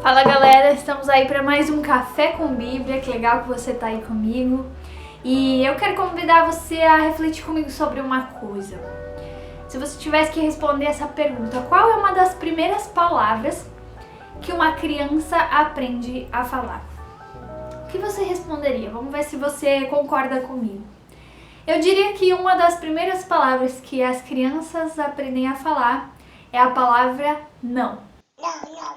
Fala galera, estamos aí para mais um Café com Bíblia, que legal que você tá aí comigo. E eu quero convidar você a refletir comigo sobre uma coisa. Se você tivesse que responder essa pergunta, qual é uma das primeiras palavras que uma criança aprende a falar? O que você responderia? Vamos ver se você concorda comigo. Eu diria que uma das primeiras palavras que as crianças aprendem a falar é a palavra não. Não.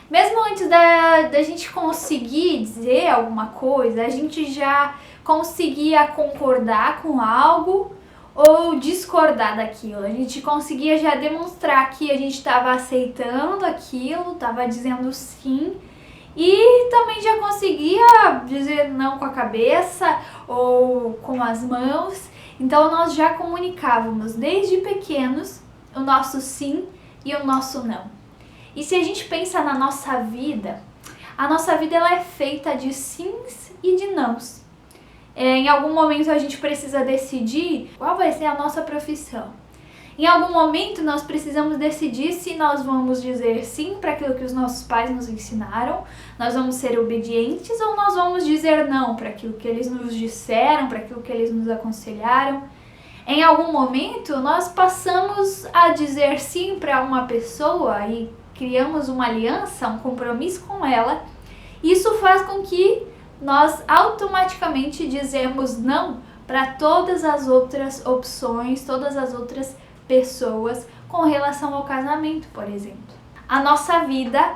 Mesmo antes da gente conseguir dizer alguma coisa, a gente já conseguia concordar com algo ou discordar daquilo. A gente conseguia já demonstrar que a gente estava aceitando aquilo, estava dizendo sim, e também já conseguia dizer não com a cabeça ou com as mãos. Então nós já comunicávamos desde pequenos o nosso sim e o nosso não. E se a gente pensa na nossa vida, a nossa vida ela é feita de sims e de nãos. Em algum momento a gente precisa decidir qual vai ser a nossa profissão. Em algum momento nós precisamos decidir se nós vamos dizer sim para aquilo que os nossos pais nos ensinaram, nós vamos ser obedientes ou nós vamos dizer não para aquilo que eles nos disseram, para aquilo que eles nos aconselharam. Em algum momento nós passamos a dizer sim para uma pessoa e criamos uma aliança, um compromisso com ela. Isso faz com que nós automaticamente dizemos não para todas as outras opções, todas as outras pessoas com relação ao casamento, por exemplo. A nossa vida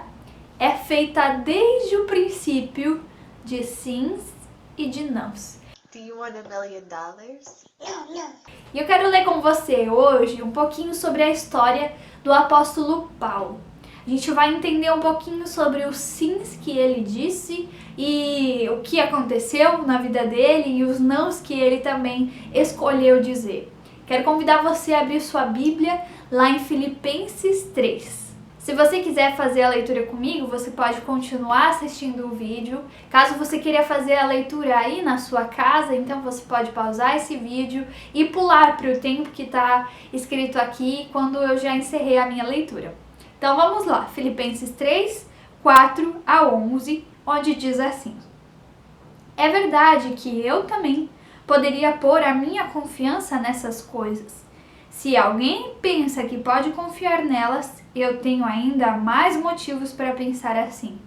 é feita desde o princípio de sims e de nãos. Do you want $1 million? Não. E eu quero ler com você hoje um pouquinho sobre a história do apóstolo Paulo. A gente vai entender um pouquinho sobre os sims que ele disse e o que aconteceu na vida dele e os nãos que ele também escolheu dizer. Quero convidar você a abrir sua Bíblia lá em Filipenses 3. Se você quiser fazer a leitura comigo, você pode continuar assistindo o vídeo. Caso você queira fazer a leitura aí na sua casa, então você pode pausar esse vídeo e pular para o tempo que está escrito aqui quando eu já encerrei a minha leitura. Então vamos lá, Filipenses 3, 4 a 11, onde diz assim: É verdade que eu também poderia pôr a minha confiança nessas coisas. Se alguém pensa que pode confiar nelas, eu tenho ainda mais motivos para pensar assim.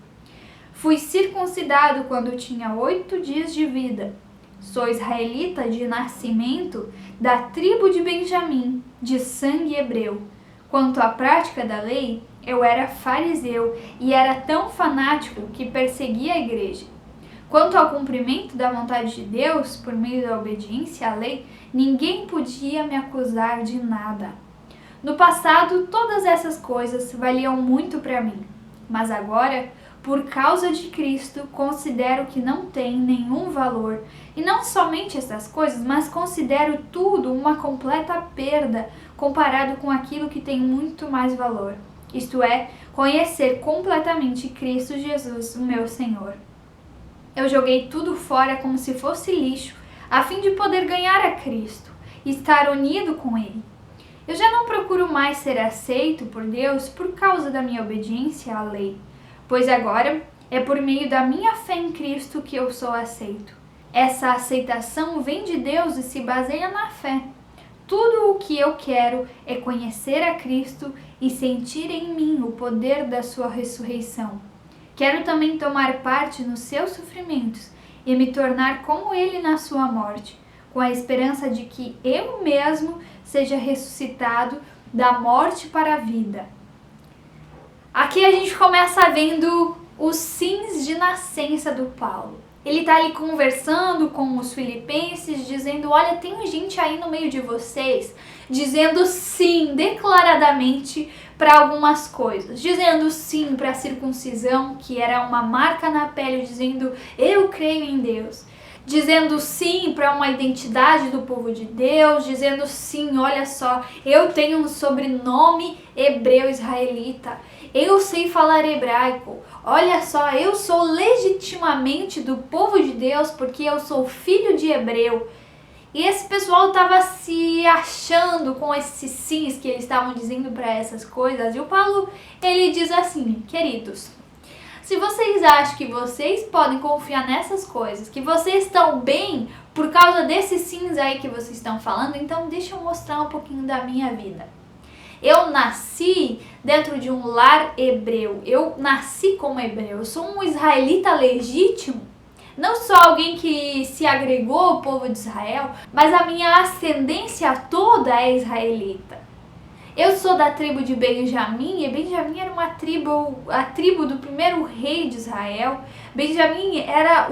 Fui circuncidado quando tinha 8 dias de vida. Sou israelita de nascimento, da tribo de Benjamim, de sangue hebreu. Quanto à prática da lei, eu era fariseu e era tão fanático que perseguia a igreja. Quanto ao cumprimento da vontade de Deus, por meio da obediência à lei, ninguém podia me acusar de nada. No passado, todas essas coisas valiam muito para mim, mas agora, por causa de Cristo, considero que não tem nenhum valor. E não somente essas coisas, mas considero tudo uma completa perda comparado com aquilo que tem muito mais valor. Isto é, conhecer completamente Cristo Jesus, o meu Senhor. Eu joguei tudo fora como se fosse lixo, a fim de poder ganhar a Cristo e estar unido com Ele. Eu já não procuro mais ser aceito por Deus por causa da minha obediência à lei, pois agora é por meio da minha fé em Cristo que eu sou aceito. Essa aceitação vem de Deus e se baseia na fé. Tudo o que eu quero é conhecer a Cristo e sentir em mim o poder da sua ressurreição. Quero também tomar parte nos seus sofrimentos e me tornar como ele na sua morte, com a esperança de que eu mesmo seja ressuscitado da morte para a vida. Aqui a gente começa vendo os sims de nascença do Paulo. Ele está ali conversando com os filipenses, dizendo, olha, tem gente aí no meio de vocês, dizendo sim, declaradamente, para algumas coisas. Dizendo sim para a circuncisão, que era uma marca na pele, dizendo, eu creio em Deus. Dizendo sim para uma identidade do povo de Deus, dizendo sim, olha só, eu tenho um sobrenome hebreu israelita, eu sei falar hebraico, olha só, eu sou legitimamente do povo de Deus porque eu sou filho de hebreu. E esse pessoal estava se achando com esses sims que eles estavam dizendo para essas coisas. E o Paulo, ele diz assim, queridos, Se vocês acham que vocês podem confiar nessas coisas, que vocês estão bem por causa desses sims aí que vocês estão falando, então deixa eu mostrar um pouquinho da minha vida. Eu nasci dentro de um lar hebreu, eu nasci como hebreu, eu sou um israelita legítimo, não só alguém que se agregou ao povo de Israel, mas a minha ascendência toda é israelita. Eu sou da tribo de Benjamim, e Benjamim era a tribo do primeiro rei de Israel. Benjamim era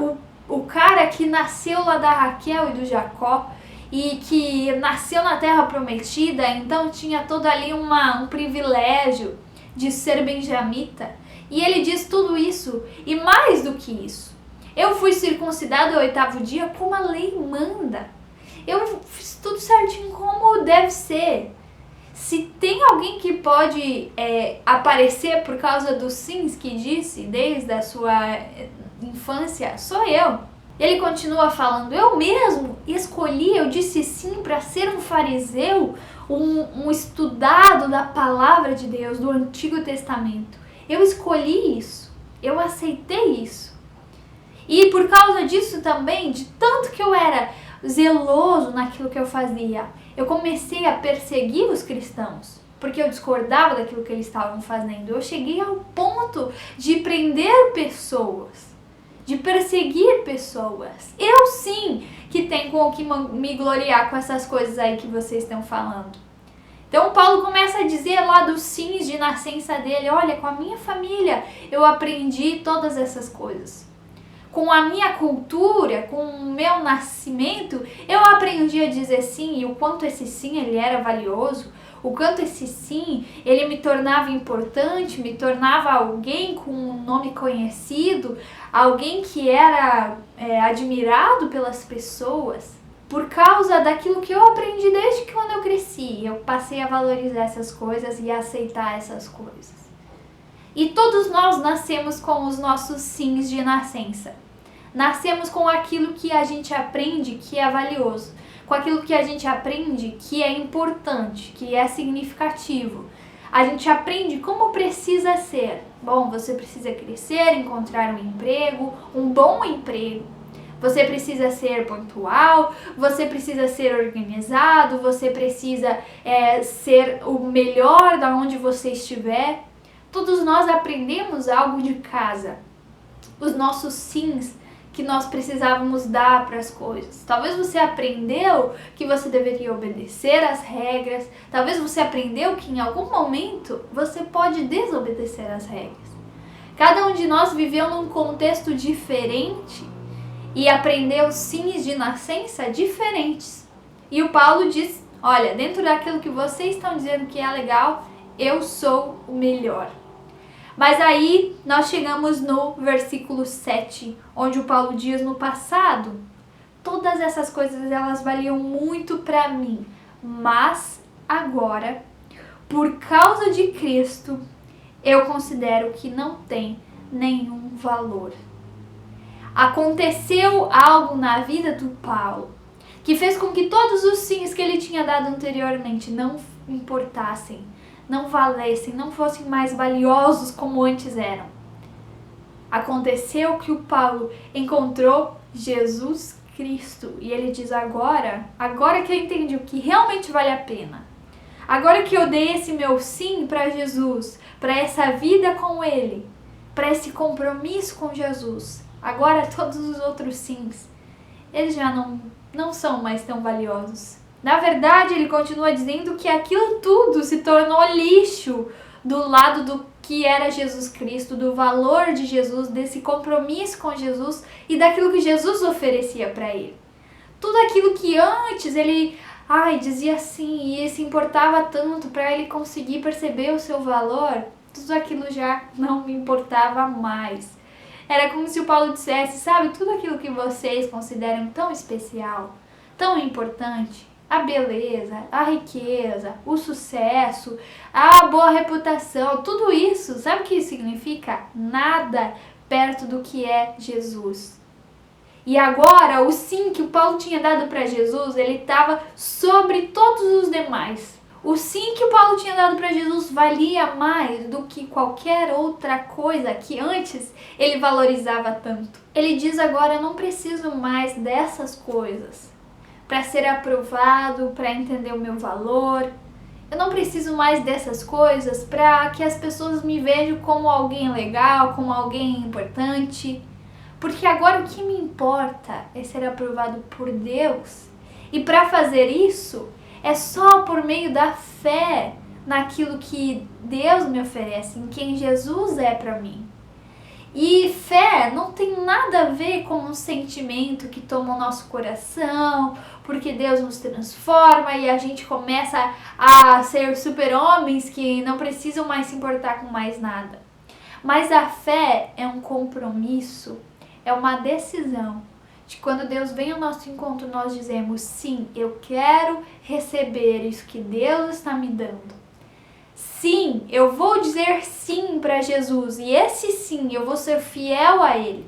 o cara que nasceu lá da Raquel e do Jacó, e que nasceu na terra prometida, então tinha todo ali um privilégio de ser benjamita. E ele diz tudo isso, e mais do que isso. Eu fui circuncidado ao 8º dia como a lei manda. Eu fiz tudo certinho como deve ser. Se tem alguém que pode aparecer por causa dos sims que disse desde a sua infância, sou eu. Ele continua falando, eu mesmo escolhi, eu disse sim para ser um fariseu, um estudado da palavra de Deus, do Antigo Testamento. Eu escolhi isso, eu aceitei isso. E por causa disso também, de tanto que eu era zeloso naquilo que eu fazia, eu comecei a perseguir os cristãos, porque eu discordava daquilo que eles estavam fazendo. Eu cheguei ao ponto de prender pessoas, de perseguir pessoas. Eu sim que tenho com o que me gloriar com essas coisas aí que vocês estão falando. Então Paulo começa a dizer lá dos sims de nascença dele, olha, com a minha família eu aprendi todas essas coisas. Com a minha cultura, com o meu nascimento, eu aprendi a dizer sim, e o quanto esse sim ele era valioso, o quanto esse sim ele me tornava importante, me tornava alguém com um nome conhecido, alguém que era admirado pelas pessoas. Por causa daquilo que eu aprendi desde que quando eu cresci, eu passei a valorizar essas coisas e a aceitar essas coisas. E todos nós nascemos com os nossos sims de nascença. Nascemos com aquilo que a gente aprende que é valioso, com aquilo que a gente aprende que é importante, que é significativo. A gente aprende como precisa ser. Bom, você precisa crescer, encontrar um emprego, um bom emprego. Você precisa ser pontual, você precisa ser organizado, você precisa ser o melhor da onde você estiver. Todos nós aprendemos algo de casa, os nossos sims que nós precisávamos dar para as coisas. Talvez você aprendeu que você deveria obedecer às regras, talvez você aprendeu que em algum momento você pode desobedecer às regras. Cada um de nós viveu num contexto diferente e aprendeu sims de nascença diferentes. E o Paulo diz, olha, dentro daquilo que vocês estão dizendo que é legal, eu sou o melhor. Mas aí nós chegamos no versículo 7, onde o Paulo diz, no passado, todas essas coisas elas valiam muito para mim, mas agora, por causa de Cristo, eu considero que não tem nenhum valor. Aconteceu algo na vida do Paulo que fez com que todos os sims que ele tinha dado anteriormente não importassem, não valessem, não fossem mais valiosos como antes eram. Aconteceu que o Paulo encontrou Jesus Cristo e ele diz agora que eu entendi o que realmente vale a pena, agora que eu dei esse meu sim para Jesus, para essa vida com Ele, para esse compromisso com Jesus, agora todos os outros sims, eles já não são mais tão valiosos. Na verdade, ele continua dizendo que aquilo tudo se tornou lixo do lado do que era Jesus Cristo, do valor de Jesus, desse compromisso com Jesus e daquilo que Jesus oferecia para ele. Tudo aquilo que antes ele dizia sim e se importava tanto para ele conseguir perceber o seu valor, tudo aquilo já não me importava mais. Era como se o Paulo dissesse, sabe, tudo aquilo que vocês consideram tão especial, tão importante, a beleza, a riqueza, o sucesso, a boa reputação, tudo isso, sabe o que significa? Nada perto do que é Jesus. E agora, o sim que o Paulo tinha dado para Jesus, ele estava sobre todos os demais. O sim que Paulo tinha dado para Jesus valia mais do que qualquer outra coisa que antes ele valorizava tanto. Ele diz agora: eu não preciso mais dessas coisas para ser aprovado, para entender o meu valor. Eu não preciso mais dessas coisas para que as pessoas me vejam como alguém legal, como alguém importante. Porque agora o que me importa é ser aprovado por Deus. E para fazer isso, é só por meio da fé naquilo que Deus me oferece, em quem Jesus é para mim. E fé não tem nada a ver com um sentimento que toma o nosso coração, porque Deus nos transforma e a gente começa a ser super-homens que não precisam mais se importar com mais nada. Mas a fé é um compromisso, é uma decisão de quando Deus vem ao nosso encontro, nós dizemos: sim, eu quero receber isso que Deus está me dando. Sim, eu vou dizer sim para Jesus e esse sim eu vou ser fiel a Ele.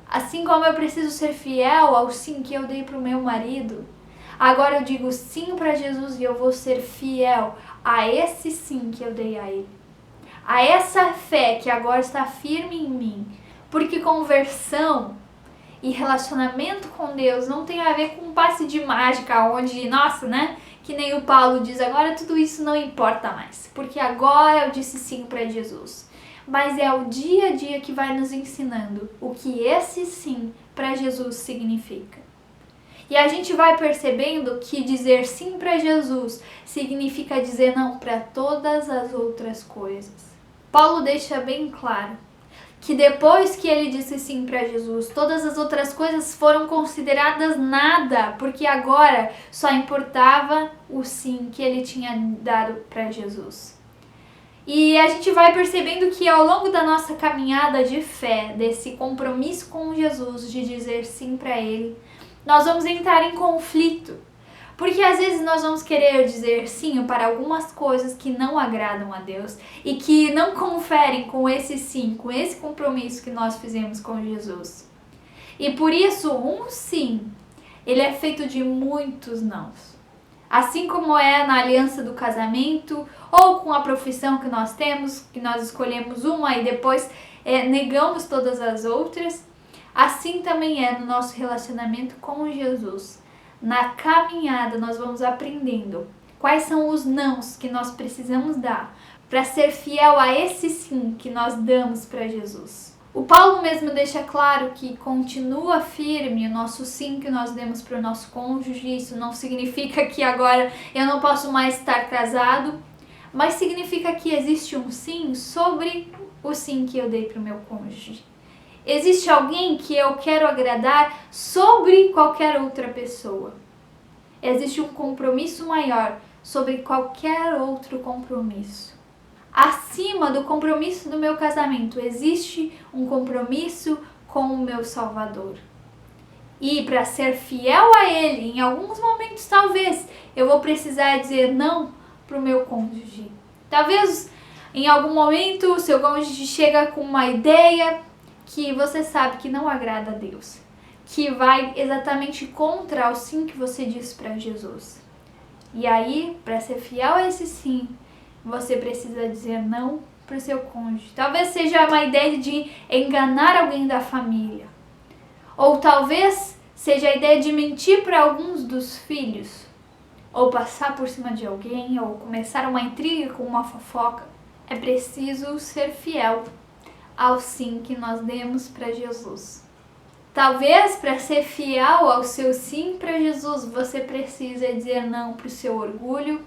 Assim como eu preciso ser fiel ao sim que eu dei para o meu marido, agora eu digo sim para Jesus e eu vou ser fiel a esse sim que eu dei a Ele. A essa fé que agora está firme em mim. Porque conversão e relacionamento com Deus não tem a ver com um passe de mágica, onde, nossa, né? Que nem o Paulo diz, agora tudo isso não importa mais, porque agora eu disse sim para Jesus. Mas é o dia a dia que vai nos ensinando o que esse sim para Jesus significa. E a gente vai percebendo que dizer sim para Jesus significa dizer não para todas as outras coisas. Paulo deixa bem claro que depois que ele disse sim para Jesus, todas as outras coisas foram consideradas nada, porque agora só importava o sim que ele tinha dado para Jesus. E a gente vai percebendo que ao longo da nossa caminhada de fé, desse compromisso com Jesus, de dizer sim para Ele, nós vamos entrar em conflito. Porque às vezes nós vamos querer dizer sim para algumas coisas que não agradam a Deus e que não conferem com esse sim, com esse compromisso que nós fizemos com Jesus. E por isso, um sim, ele é feito de muitos nãos. Assim como é na aliança do casamento ou com a profissão que nós temos, que nós escolhemos uma e depois negamos todas as outras, assim também é no nosso relacionamento com Jesus. Na caminhada nós vamos aprendendo quais são os nãos que nós precisamos dar para ser fiel a esse sim que nós damos para Jesus. O Paulo mesmo deixa claro que continua firme o nosso sim que nós demos para o nosso cônjuge. Isso não significa que agora eu não posso mais estar casado, mas significa que existe um sim sobre o sim que eu dei para o meu cônjuge. Existe alguém que eu quero agradar sobre qualquer outra pessoa. Existe um compromisso maior sobre qualquer outro compromisso. Acima do compromisso do meu casamento, existe um compromisso com o meu Salvador. E para ser fiel a Ele, em alguns momentos talvez, eu vou precisar dizer não para o meu cônjuge. Talvez em algum momento o seu cônjuge chega com uma ideia que você sabe que não agrada a Deus, que vai exatamente contra o sim que você disse para Jesus. E aí, para ser fiel a esse sim, você precisa dizer não para o seu cônjuge. Talvez seja uma ideia de enganar alguém da família. Ou talvez seja a ideia de mentir para alguns dos filhos. Ou passar por cima de alguém, ou começar uma intriga com uma fofoca. É preciso ser fiel ao sim que nós demos para Jesus. Talvez para ser fiel ao seu sim para Jesus, você precisa dizer não para o seu orgulho,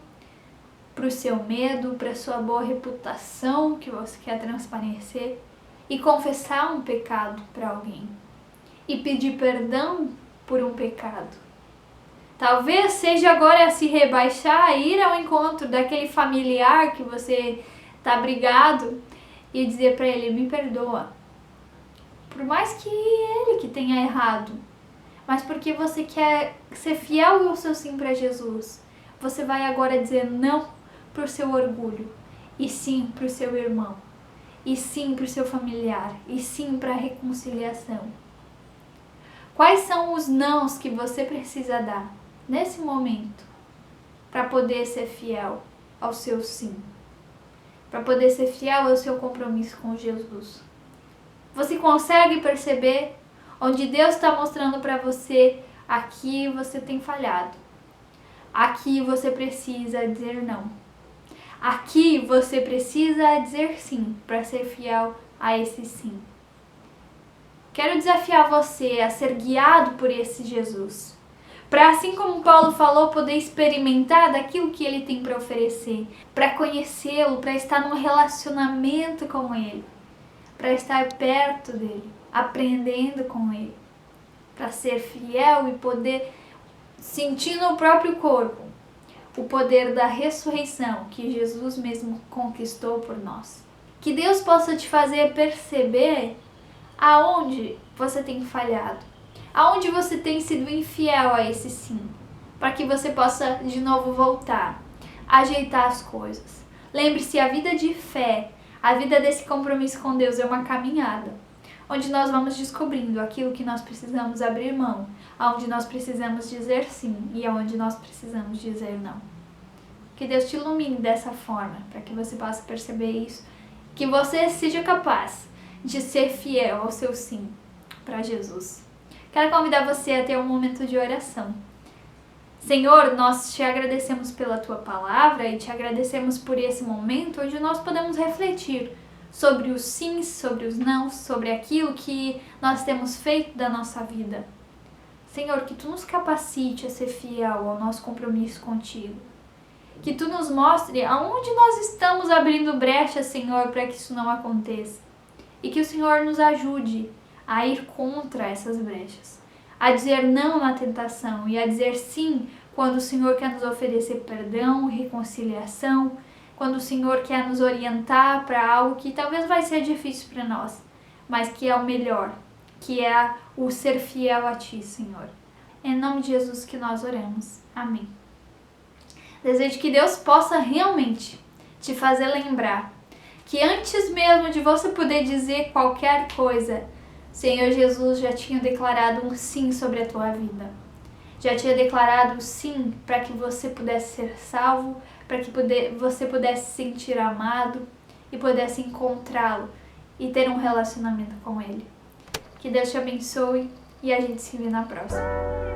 para o seu medo, para a sua boa reputação que você quer transparecer e confessar um pecado para alguém e pedir perdão por um pecado. Talvez seja agora se rebaixar, ir ao encontro daquele familiar que você está brigado e dizer para ele: me perdoa. Por mais que ele que tenha errado, mas porque você quer ser fiel ao seu sim para Jesus, você vai agora dizer não para o seu orgulho, e sim para o seu irmão, e sim para o seu familiar, e sim para a reconciliação. Quais são os nãos que você precisa dar nesse momento para poder ser fiel ao seu sim, para poder ser fiel ao seu compromisso com Jesus. Você consegue perceber onde Deus está mostrando para você: aqui você tem falhado, aqui você precisa dizer não, aqui você precisa dizer sim para ser fiel a esse sim. Quero desafiar você a ser guiado por esse Jesus, para, assim como Paulo falou, poder experimentar daquilo que ele tem para oferecer, para conhecê-lo, para estar num relacionamento com ele, para estar perto dele, aprendendo com ele, para ser fiel e poder sentir no próprio corpo o poder da ressurreição que Jesus mesmo conquistou por nós. Que Deus possa te fazer perceber aonde você tem falhado, aonde você tem sido infiel a esse sim, para que você possa de novo voltar, ajeitar as coisas. Lembre-se, a vida de fé, a vida desse compromisso com Deus é uma caminhada, onde nós vamos descobrindo aquilo que nós precisamos abrir mão, aonde nós precisamos dizer sim e aonde nós precisamos dizer não. Que Deus te ilumine dessa forma, para que você possa perceber isso, que você seja capaz de ser fiel ao seu sim para Jesus. Quero convidar você a ter um momento de oração. Senhor, nós te agradecemos pela tua palavra e te agradecemos por esse momento onde nós podemos refletir sobre os sims, sobre os nãos, sobre aquilo que nós temos feito da nossa vida. Senhor, que tu nos capacite a ser fiel ao nosso compromisso contigo. Que tu nos mostre aonde nós estamos abrindo brecha, Senhor, para que isso não aconteça. E que o Senhor nos ajude a ir contra essas brechas, a dizer não na tentação e a dizer sim quando o Senhor quer nos oferecer perdão, reconciliação, quando o Senhor quer nos orientar para algo que talvez vai ser difícil para nós, mas que é o melhor, que é o ser fiel a Ti, Senhor. É em nome de Jesus que nós oramos. Amém. Desejo que Deus possa realmente te fazer lembrar que antes mesmo de você poder dizer qualquer coisa, Senhor Jesus já tinha declarado um sim sobre a tua vida. Já tinha declarado sim para que você pudesse ser salvo, para que você pudesse se sentir amado e pudesse encontrá-lo e ter um relacionamento com Ele. Que Deus te abençoe e a gente se vê na próxima.